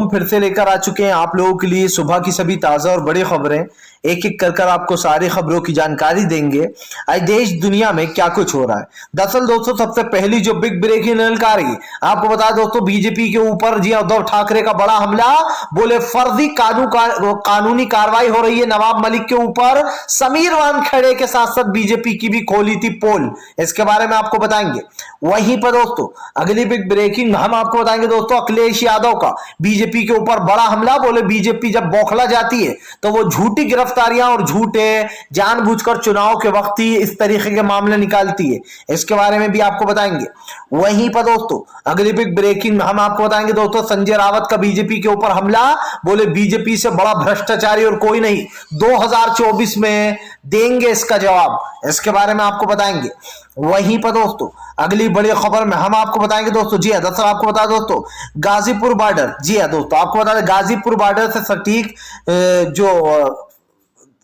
फिर से लेकर आ चुके हैं आप लोगों के लिए सुबह की सभी ताजा और बड़ी खबरें। एक एक कर आपको सारी खबरों की जानकारी देंगे। आज देश दुनिया में क्या कुछ हो रहा है। दरअसल दोस्तों सबसे पहली जो बिग ब्रेकिंग जानकारी आपको बता दोस्तों, बीजेपी के ऊपर जी उद्धव ठाकरे का बड़ा हमला। बोले फर्जी कानूनी कार्रवाई हो रही है नवाब मलिक के ऊपर। समीर वानखेड़े के साथ साथ बीजेपी की भी खोली थी पोल, इसके बारे में आपको बताएंगे। वहीं पर दोस्तों अगली बिग ब्रेकिंग हम आपको बताएंगे दोस्तों, अखिलेश यादव का बीजेपी के ऊपर बड़ा हमला। बोले बीजेपी जब बौखला जाती है तो वो झूठी गिरफ्तारियां और झूठे जानबूझकर चुनाव के वक्त ही इस तरीके के मामले निकालती है, इसके बारे में भी आपको बताएंगे। वहीं पर दोस्तों अगली बिग ब्रेकिंग हम आपको बताएंगे दोस्तों, संजय रावत का बीजेपी के ऊपर हमला। बोले बीजेपी से बड़ा भ्रष्टाचारी और कोई नहीं, 2024 में देंगे इसका जवाब, इसके बारे में आपको बताएंगे। वहीं पर दोस्तों अगली बड़ी खबर में हम आपको बताएंगे दोस्तों, जी दरअसल आपको बता दोस्तों गाजीपुर बॉर्डर, जी दोस्तों आपको बता दें गाजीपुर बॉर्डर से सटीक जो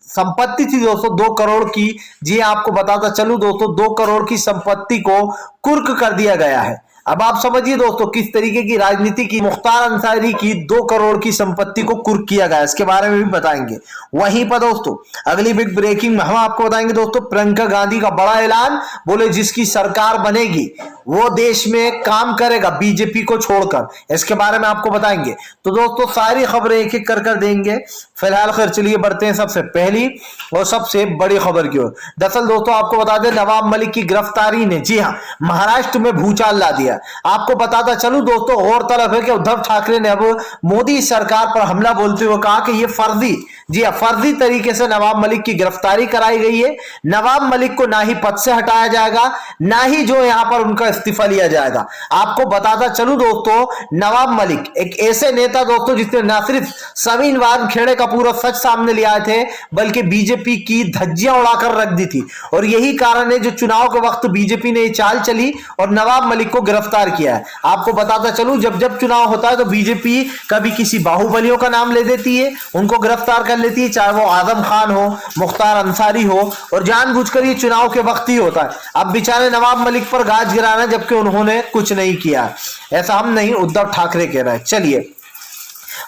संपत्ति थी दोस्तों 2 करोड़ की, जी आपको बताता चलूं दोस्तों 2 करोड़ की संपत्ति को कुर्क कर दिया गया है। अब आप समझिए दोस्तों किस तरीके की राजनीति की। मुख्तार अंसारी की 2 करोड़ की संपत्ति को कुर्क किया गया, इसके बारे में भी बताएंगे। वहीं पर दोस्तों अगली बिग ब्रेकिंग में हम आपको बताएंगे दोस्तों, प्रियंका गांधी का बड़ा ऐलान। बोले जिसकी सरकार बनेगी वो देश में काम करेगा बीजेपी को छोड़कर, इसके बारे में आपको बताएंगे। तो दोस्तों सारी खबरें एक एक कर देंगे। फिलहाल खैर चलिए बढ़ते हैं सबसे पहली और सबसे बड़ी खबर की ओर। दरअसल दोस्तों आपको बता दें नवाब मलिक की गिरफ्तारी ने, जी हाँ, महाराष्ट्र में भूचाल ला दिया। आपको बताता चलूं दोस्तों और तरफ है कि उद्धव ठाकरे ने अब मोदी सरकार पर हमला बोलते हुए कहा कि यह फर्जी, जी हाँ, फर्जी तरीके से नवाब मलिक की गिरफ्तारी कराई गई है। नवाब मलिक को ना ही पद से हटाया जाएगा, ना ही जो यहां पर उनका इस्तीफा लिया जाएगा। आपको बताता चलूं दोस्तों नवाब मलिक एक ऐसे नेता दोस्तों जिसने न सिर्फ समीर वानखेड़े का पूरा सच सामने ले आए थे, बल्कि बीजेपी की धज्जियां उड़ाकर रख दी थी। और यही कारण है जो चुनाव के वक्त बीजेपी ने चाल चली और नवाब मलिक को गिरफ्तार किया है। आपको बताता चलूं जब जब चुनाव होता है तो बीजेपी कभी किसी बाहुबलियों का नाम ले देती है, उनको गिरफ्तार कर लेती है, चाहे वो आजम खान हो, मुख्तार अंसारी हो, और जानबूझकर ये चुनाव के वक्त ही होता है। अब बेचारे नवाब मलिक पर गाज गिराना जबकि उन्होंने कुछ नहीं किया, ऐसा हम नहीं उद्धव ठाकरे कह रहे हैं। चलिए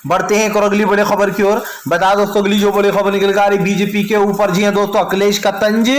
बढ़ते हैं और अगली बड़ी खबर की ओर। बता दोस्तों अगली जो बड़ी खबर निकल कर आ रही बीजेपी के ऊपर, जी हां दोस्तों अखिलेश का तंज।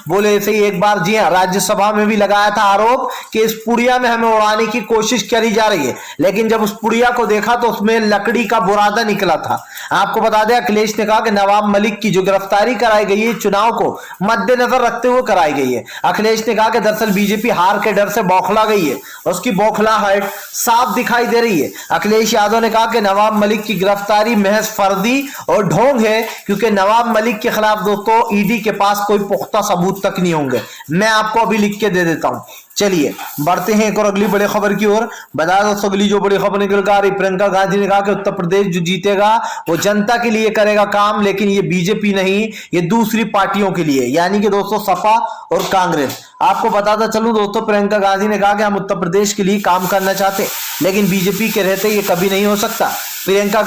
बोले ऐसे ही एक बार जी हां राज्यसभा में भी लगाया था आरोप कि इस पुड़िया में हमें उड़ाने की कोशिश करी जा रही है, लेकिन जब उस पुड़िया को देखा तो उसमें लकड़ी का बुरादा निकला था। आपको बता दें अखिलेश ने कहा कि नवाब मलिक की जो गिरफ्तारी कराई गई है चुनाव को मद्देनजर रखते हुए कराई गई है। अखिलेश ने कहा कि दरअसल बीजेपी हार के डर से बौखला गई है, उसकी बौखलाहट साफ दिखाई दे रही है। अखिलेश यादव ने कहा कि नवाब मलिक की गिरफ्तारी महज फर्जी और ढोंग है, क्योंकि नवाब मलिक के खिलाफ दोस्तों ईडी के पास कोई पुख्ता सबूत तक नहीं होंगे। मैं आपको अभी लिख के दे देता हूं। चलिए बढ़ते हैं एक और अगली बड़ी खबर की ओर। बता दोस्तों अगली जो बड़ी खबर निकल कर आ रही, प्रियंका गांधी ने कहा कि उत्तर प्रदेश जो जीतेगा वो जनता के लिए करेगा काम, लेकिन ये बीजेपी नहीं, ये दूसरी पार्टियों के लिए, यानी कि दोस्तों सपा और कांग्रेस। आपको बताता चलूं दोस्तों प्रियंका गांधी ने कहा कि हम उत्तर प्रदेश के लिए काम करना चाहते, लेकिन बीजेपी के रहते ये कभी नहीं हो सकता। प्रियंका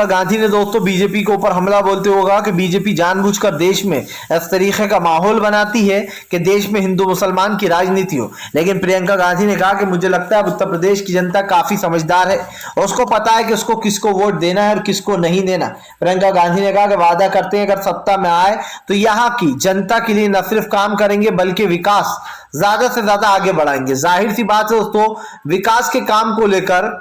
गांधी ने दोस्तों बीजेपी के ऊपर हमला बोलते हुए कहा कि बीजेपी जानबूझकर देश में इस तरीके का माहौल बनाती है कि देश में हिंदू मुसलमान की राजनीति हो। लेकिन प्रियंका गांधी ने कहा कि मुझे लगता है अब उत्तर प्रदेश की जनता काफी समझदार है, उसको पता है कि उसको किसको वोट देना है और किसको नहीं देना। प्रियंका गांधी ने कहा कि वादा करते हैं अगर सत्ता में आए तो यहाँ की जनता के लिए न सिर्फ काम करेंगे बल्कि विकास ज्यादा से ज्यादा आगे बढ़ाएंगे। जाहिर सी बात है दोस्तों विकास के काम को लेकर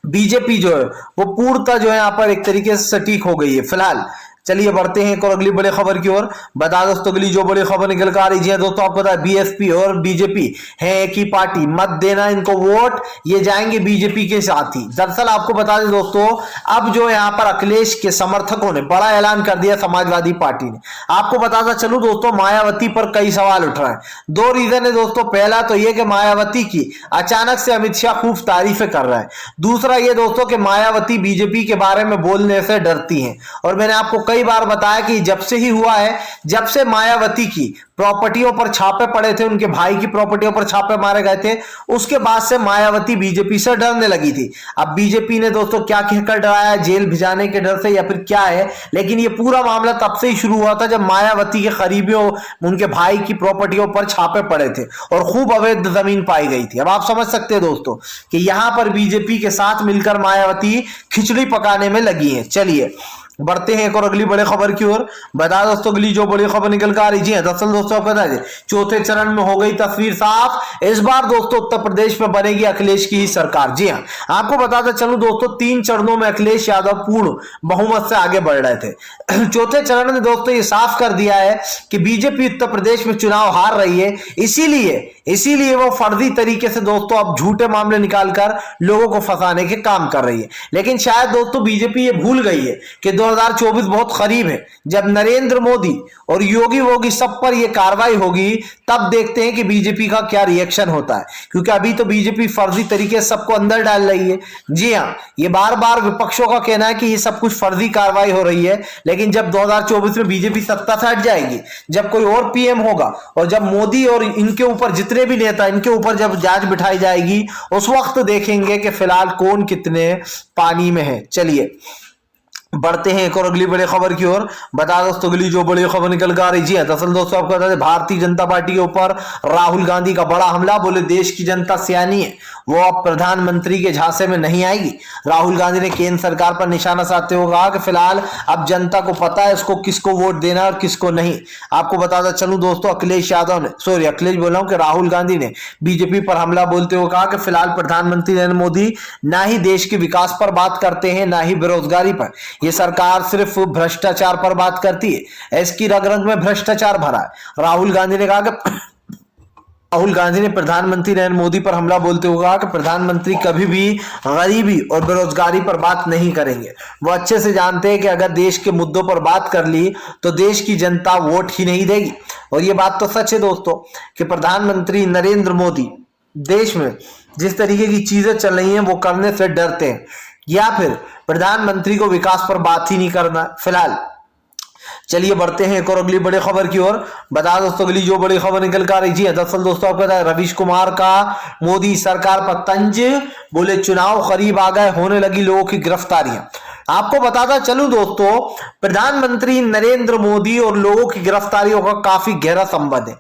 बीजेपी जो है वो पूर्णतः जो है यहाँ पर एक तरीके से सटीक हो गई है। फिलहाल चलिए बढ़ते हैं एक और अगली बड़ी खबर की ओर। बता दोस्तों अगली जो बड़ी खबर निकल कर आ रही है दोस्तों, आपको पता है बीएसपी और बीजेपी है एक ही पार्टी, मत देना इनको वोट, ये जाएंगे बीजेपी के साथ ही। दरअसल आपको बता दें दोस्तों अब जो यहाँ पर अखिलेश के समर्थकों ने बड़ा ऐलान कर दिया समाजवादी पार्टी ने। आपको बताता चलूं दोस्तों मायावती पर कई सवाल उठ रहे हैं। 2 रीजन है दोस्तों, पहला तो ये कि मायावती की अचानक से अमित शाह खूब तारीफें कर रहा है। दूसरा ये दोस्तों कि मायावती बीजेपी के बारे में बोलने से डरती हैं, और मैंने आपको कई कई बार बताया कि जब से ही हुआ है, जब से मायावती की प्रॉपर्टियों पर छापे पड़े थे, उनके भाई की प्रॉपर्टियों पर छापे मारे गए थे, उसके बाद से मायावती बीजेपी से डरने लगी थी। अब बीजेपी ने दोस्तों क्या कहकर डराया, जेल भिजाने के डर से या फिर क्या है, लेकिन ये पूरा मामला तब से ही शुरू हुआ था जब मायावती के करीबियों, उनके भाई की प्रॉपर्टियों पर छापे पड़े थे और खूब अवैध जमीन पाई गई थी। अब आप समझ सकते हैं दोस्तों कि यहां पर बीजेपी के साथ मिलकर मायावती खिचड़ी पकाने में लगी है। चलिए बढ़ते हैं एक और अगली बड़ी खबर की ओर। बता दोस्तों अगली जो बड़ी खबर निकल कर आ रही है, दरअसल दोस्तों आपको बता दें चौथे चरण में हो गई तस्वीर साफ। इस बार दोस्तों उत्तर प्रदेश में बनेगी अखिलेश की ही सरकार। जी हाँ, आपको बताता चलूं दोस्तों 3 चरणों में अखिलेश यादव पूर्ण बहुमत से आगे बढ़ रहे थे। चौथे चरण में दोस्तों ये साफ कर दिया है कि बीजेपी उत्तर प्रदेश में चुनाव हार रही है, इसीलिए वो फर्जी तरीके से दोस्तों अब झूठे मामले निकालकर लोगों को फंसाने के काम कर रही है। लेकिन शायद दोस्तों बीजेपी ये भूल गई है कि 2024 बहुत करीब है, जब नरेंद्र मोदी और योगी वोगी सब पर यह कार्रवाई होगी, तब देखते हैं कि बीजेपी का क्या रिएक्शन होता है, क्योंकि अभी तो बीजेपी फर्जी तरीके से सबको अंदर डाल रही है। जी हाँ, ये बार बार विपक्षों का कहना है कि ये सब कुछ फर्जी कार्रवाई हो रही है, लेकिन जब 2024 में बीजेपी सत्ता से हट जाएगी, जब कोई और पीएम होगा और जब मोदी और इनके ऊपर जितने भी नेता, इनके ऊपर जब जांच बिठाई जाएगी, उस वक्त देखेंगे कि फिलहाल कौन कितने पानी में है। चलिए बढ़ते हैं एक और अगली बड़ी खबर की ओर। बता दोस्तों अगली जो बड़ी खबर निकल कर आ रही है, दरअसल दोस्तों आपको बता दें भारतीय जनता पार्टी के ऊपर राहुल गांधी का बड़ा हमला। बोले देश की जनता सियानी है, वो अब प्रधानमंत्री के झांसे में नहीं आएगी। राहुल गांधी ने केंद्र सरकार पर निशाना साधते हुए कहा कि फिलहाल अब जनता को पता है इसको किसको वोट देना और किसको नहीं। आपको बताता चलूं दोस्तों अखिलेश बोल रहा हूं कि राहुल गांधी ने बीजेपी पर हमला बोलते हुए कहा कि फिलहाल प्रधानमंत्री नरेंद्र मोदी ना ही देश के विकास पर बात करते हैं, ना ही बेरोजगारी पर। ये सरकार सिर्फ भ्रष्टाचार पर बात करती है, इसकी रग रग में भ्रष्टाचार भरा है। राहुल गांधी ने कहा कि राहुल गांधी ने प्रधानमंत्री नरेंद्र मोदी पर हमला बोलते हुए कहा कि प्रधानमंत्री कभी भी गरीबी और बेरोजगारी पर बात नहीं करेंगे। वो अच्छे से जानते हैं कि अगर देश के मुद्दों पर बात कर ली तो देश की जनता वोट ही नहीं देगी। और ये बात तो सच है दोस्तों कि प्रधानमंत्री नरेंद्र मोदी देश में जिस तरीके की चीजें चल रही हैं वो करने से डरते हैं, या फिर प्रधानमंत्री को विकास पर बात ही नहीं करना फिलहाल। चलिए बढ़ते हैं एक और अगली बड़ी खबर की ओर। बता दोस्तों अगली जो बड़ी खबर निकल कर आ रही है, दरअसल दोस्तों आपको पता है रवीश कुमार का मोदी सरकार पर तंज। बोले चुनाव करीब आ गए, होने लगी लोगों की गिरफ्तारियां। आपको बताता चलूं दोस्तों प्रधानमंत्री नरेंद्र मोदी और लोगों की गिरफ्तारियों का काफी गहरा संबंध है।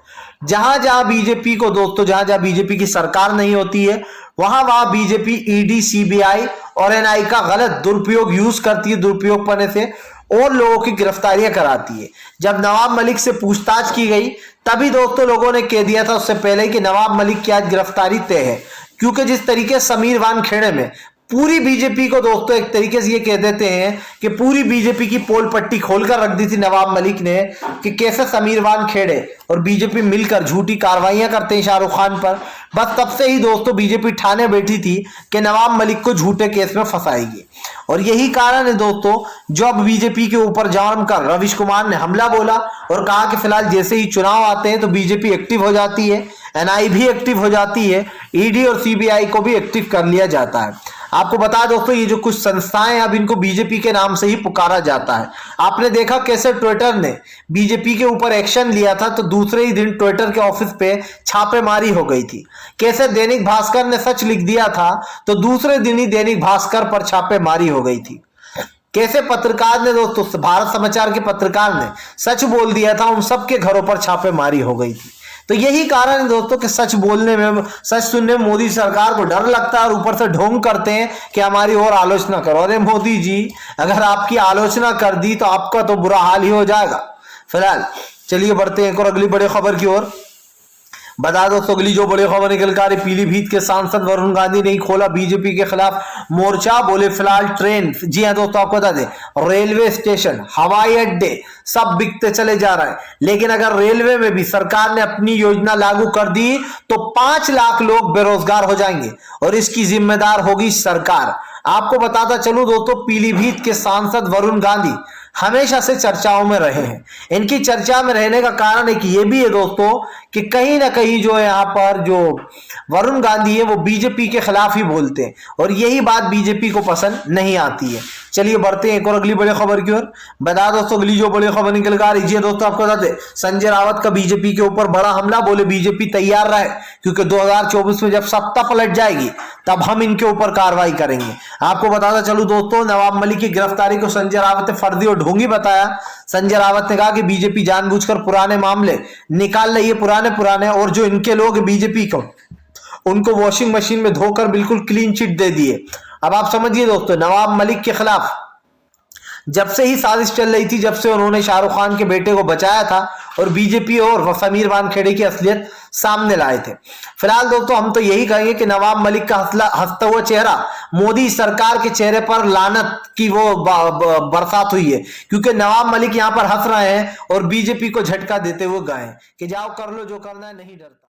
जहां जहां बीजेपी को दोस्तों जहां जहां बीजेपी की सरकार नहीं होती है, वहां वहां बीजेपी ईडी, सीबीआई और एनआई का गलत दुरुपयोग यूज करती है, दुरुपयोग करने से और लोगों की गिरफ्तारियां कराती है। जब नवाब मलिक से पूछताछ की गई तभी दोस्तों लोगों ने कह दिया था उससे पहले कि नवाब मलिक की आज गिरफ्तारी तय है, क्योंकि जिस तरीके समीर वानखेड़े में पूरी बीजेपी को दोस्तों एक तरीके से ये कह देते हैं कि पूरी बीजेपी की पोल पट्टी खोलकर रख दी थी नवाब मलिक ने कि कैसे समीर वानखेड़े और बीजेपी मिलकर झूठी कार्रवाइयां करते हैं शाहरुख खान पर। बस तब से ही दोस्तों बीजेपी ठाने बैठी थी कि नवाब मलिक को झूठे केस में फंसाएगी। और यही कारण है दोस्तों जो अब बीजेपी के ऊपर जमकर रवीश कुमार ने हमला बोला और कहा कि फिलहाल जैसे ही चुनाव आते हैं तो बीजेपी एक्टिव हो जाती है, एनआई भी एक्टिव हो जाती है, ईडी और सीबीआई को भी एक्टिव कर लिया जाता है। आपको बता दोस्तों ये जो कुछ संस्थाएं अब इनको बीजेपी के नाम से ही पुकारा जाता है। आपने देखा कैसे ट्विटर ने बीजेपी के ऊपर एक्शन लिया था तो दूसरे ही दिन ट्विटर के ऑफिस पे छापेमारी हो गई थी। कैसे दैनिक भास्कर ने सच लिख दिया था तो दूसरे दिन ही दैनिक भास्कर पर छापेमारी हो गई थी। कैसे पत्रकार ने दोस्तों भारत समाचार के पत्रकार ने सच बोल दिया था, उन सबके घरों पर छापेमारी हो गई थी। तो यही कारण है दोस्तों कि सच बोलने में, सच सुनने में मोदी सरकार को डर लगता है और ऊपर से ढोंग करते हैं कि हमारी और आलोचना करो। अरे मोदी जी अगर आपकी आलोचना कर दी तो आपका तो बुरा हाल ही हो जाएगा। फिलहाल चलिए बढ़ते हैं एक और अगली बड़ी खबर की ओर। बता दो अगली जो बड़ी खबर निकल कर पीलीभीत के सांसद वरुण गांधी ने खोला बीजेपी के खिलाफ मोर्चा। बोले फिलहाल ट्रेन, जी हाँ दोस्तों आपको बता दें रेलवे स्टेशन, हवाई अड्डे सब बिकते चले जा रहे हैं, लेकिन अगर रेलवे में भी सरकार ने अपनी योजना लागू कर दी तो 5 लाख लोग बेरोजगार हो जाएंगे और इसकी जिम्मेदार होगी सरकार। आपको बताता चलूं दोस्तों पीलीभीत के सांसद वरुण गांधी हमेशा से चर्चाओं में रहे हैं। इनकी चर्चा में रहने का कारण एक ये भी है दोस्तों कि कहीं ना कहीं जो यहाँ पर जो वरुण गांधी है वो बीजेपी के खिलाफ ही बोलते हैं और यही बात बीजेपी को पसंद नहीं आती है। चलिए बढ़ते हैं एक और अगली बड़ी खबर की ओर। बता दोस्तों अगली जो बड़ी खबर निकल कर आ रही है दोस्तों, आपको बता दें संजय रावत का बीजेपी के ऊपर बड़ा हमला। बोले बीजेपी तैयार रहे क्योंकि 2024 में जब सत्ता पलट जाएगी तब हम इनके ऊपर कार्रवाई करेंगे। आपको बताता चलूं दोस्तों, नवाब मलिक की गिरफ्तारी को संजय रावत ने फर्जी और ढोंगी बताया। संजय रावत ने कहा कि बीजेपी जानबूझकर पुराने मामले निकाल रही है, पुराने और जो इनके लोग बीजेपी को उनको वॉशिंग मशीन में धोकर बिल्कुल क्लीन चिट दे दिए। अब आप समझिए दोस्तों, नवाब मलिक के खिलाफ जब से ही साजिश चल रही थी, जब से उन्होंने शाहरुख खान के बेटे को बचाया था और बीजेपी और समीर वानखेड़े की असलियत सामने लाए थे। फिलहाल दोस्तों हम तो यही कहेंगे कि नवाब मलिक का हंसता हुआ चेहरा मोदी सरकार के चेहरे पर लानत की वो बरसात हुई है, क्योंकि नवाब मलिक यहां पर हंस रहे हैं और बीजेपी को झटका देते हुए गए कि जाओ कर लो जो करना है, नहीं डरता।